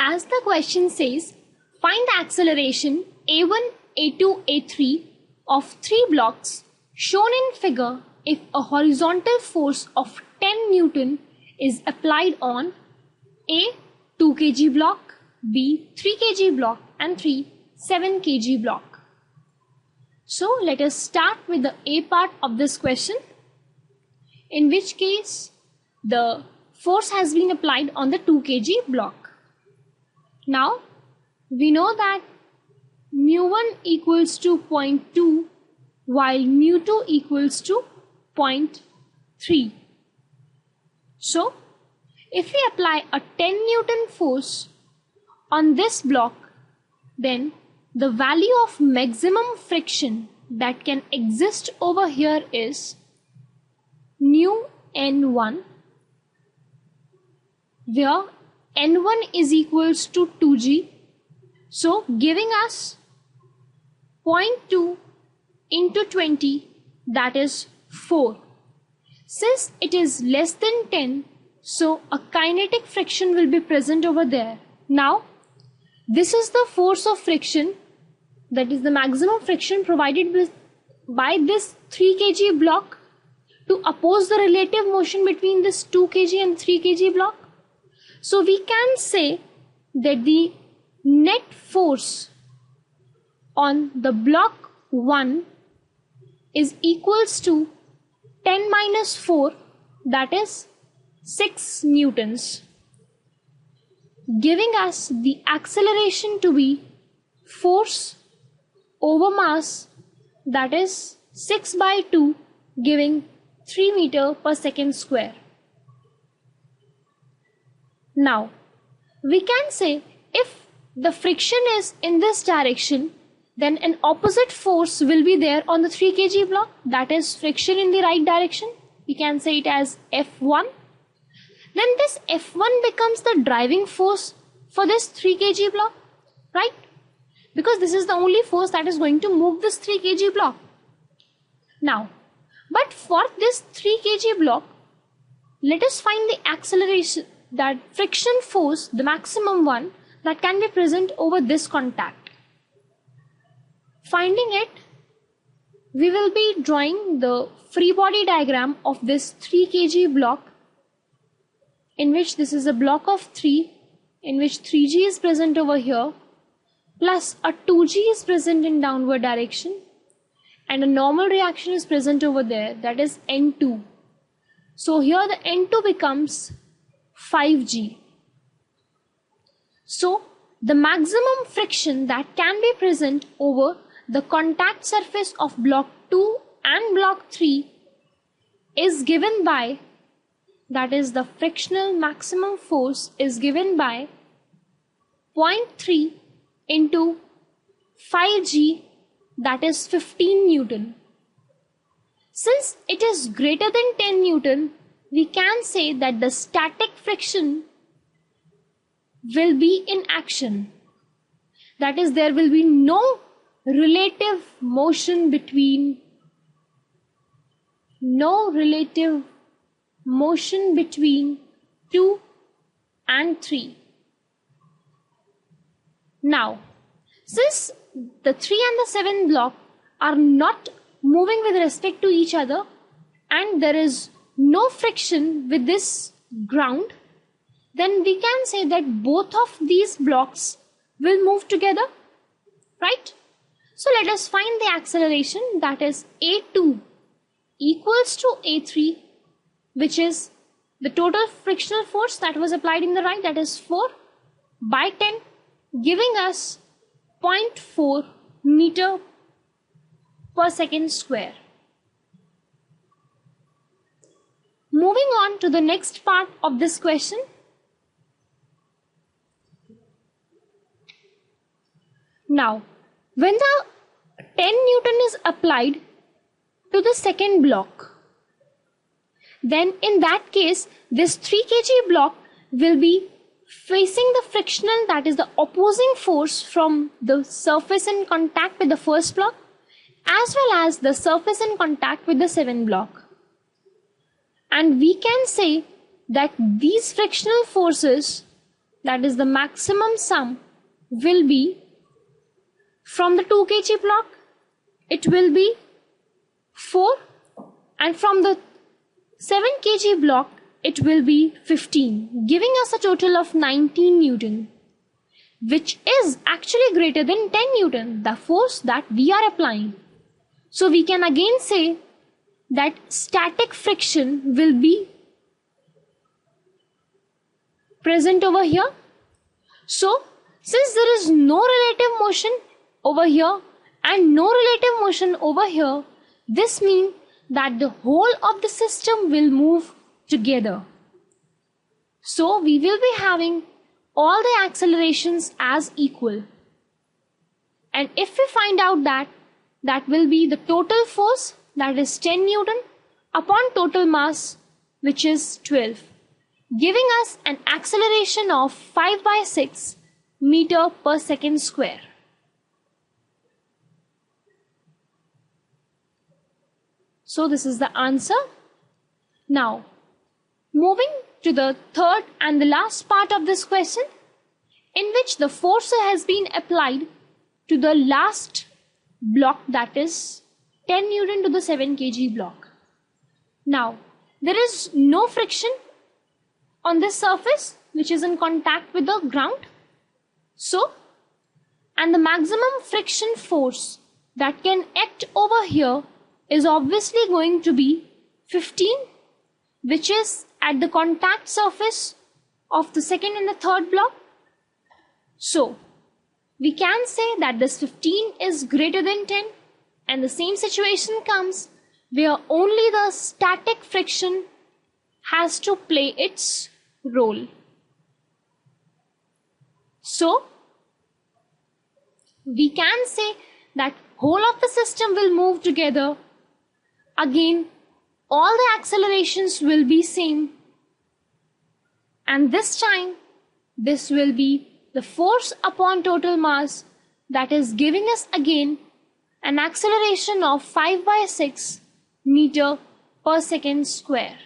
As the question says, find the acceleration a1, a2, a3 of 3 blocks shown in figure if a horizontal force of 10 Newton is applied on A 2 kg block, B 3 kg block and 7 kg block. So let us start with the A part of this question, in which case the force has been applied on the 2 kg block. Now we know that mu1 equals to 0.2 while mu2 equals to 0.3. So if we apply a 10 Newton force on this block, then the value of maximum friction that can exist over here is mu n1, where n1 is equals to 2g, so giving us 0.2 into 20, that is 4. Since it is less than 10, so a kinetic friction will be present over there. Now this is the force of friction, that is the maximum friction provided by this 3 kg block to oppose the relative motion between this 2 kg and 3 kg block. So we can say that the net force on the block 1 is equals to 10 minus 4, that is 6 newtons, giving us the acceleration to be force over mass, that is 6 by 2, giving 3 meter per second square. Now we can say if the friction is in this direction, then an opposite force will be there on the 3 kg block, that is friction in the right direction. We can say it as F1. Then this F1 becomes the driving force for this 3 kg block, right? Because this is the only force that is going to move this 3 kg block. Now, but for this 3 kg block, let us find the acceleration, that friction force, the maximum one that can be present over this contact. Finding it, we will be drawing the free body diagram of this 3 kg block, in which this is a block of 3, in which 3g is present over here, plus a 2g is present in downward direction, and a normal reaction is present over there, that is N2. So here the N2 becomes 5g. So the maximum friction that can be present over the contact surface of block 2 and block 3 is given by, that is the frictional maximum force is given by 0.3 into 5g, that is 15 Newton. Since it is greater than 10 Newton, we can say that the static friction will be in action. That is, there will be no relative motion between 2 and 3. Now, since the 3 and the 7 block are not moving with respect to each other and there is no friction with this ground, then we can say that both of these blocks will move together, right? So let us find the acceleration, that is A2 equals to A3, which is the total frictional force that was applied in the right, that is 4 by 10, giving us 0.4 meter per second square. Moving on to the next part of this question. Now, when the 10 Newton is applied to the second block, then in that case, this 3 kg block will be facing the frictional, that is the opposing force from the surface in contact with the first block, as well as the surface in contact with the 7 block. And we can say that these frictional forces that is the maximum sum, will be from the 2 kg block, it will be 4, and from the 7 kg block, it will be 15, giving us a total of 19 Newton, which is actually greater than 10 Newton, the force that we are applying. So we can again say that static friction will be present over here. So since there is no relative motion over here and no relative motion over here, this means that the whole of the system will move together. So we will be having all the accelerations as equal. And if we find out that will be the total force, that is 10 Newton upon total mass, which is 12, giving us an acceleration of 5/6 meter per second square. So this is the answer. Now, moving to the third and the last part of this question, in which the force has been applied to the last block, that is 10 Newton to the 7 kg block. Now, there is no friction on this surface which is in contact with the ground. So, and the maximum friction force that can act over here is obviously going to be 15, which is at the contact surface of the second and the third block. So, we can say that this 15 is greater than 10, and the same situation comes where only the static friction has to play its role. So, we can say that whole of the system will move together. Again, all the accelerations will be same, and this time this will be the force upon total mass, that is giving us again an acceleration of 5/6 meter per second square.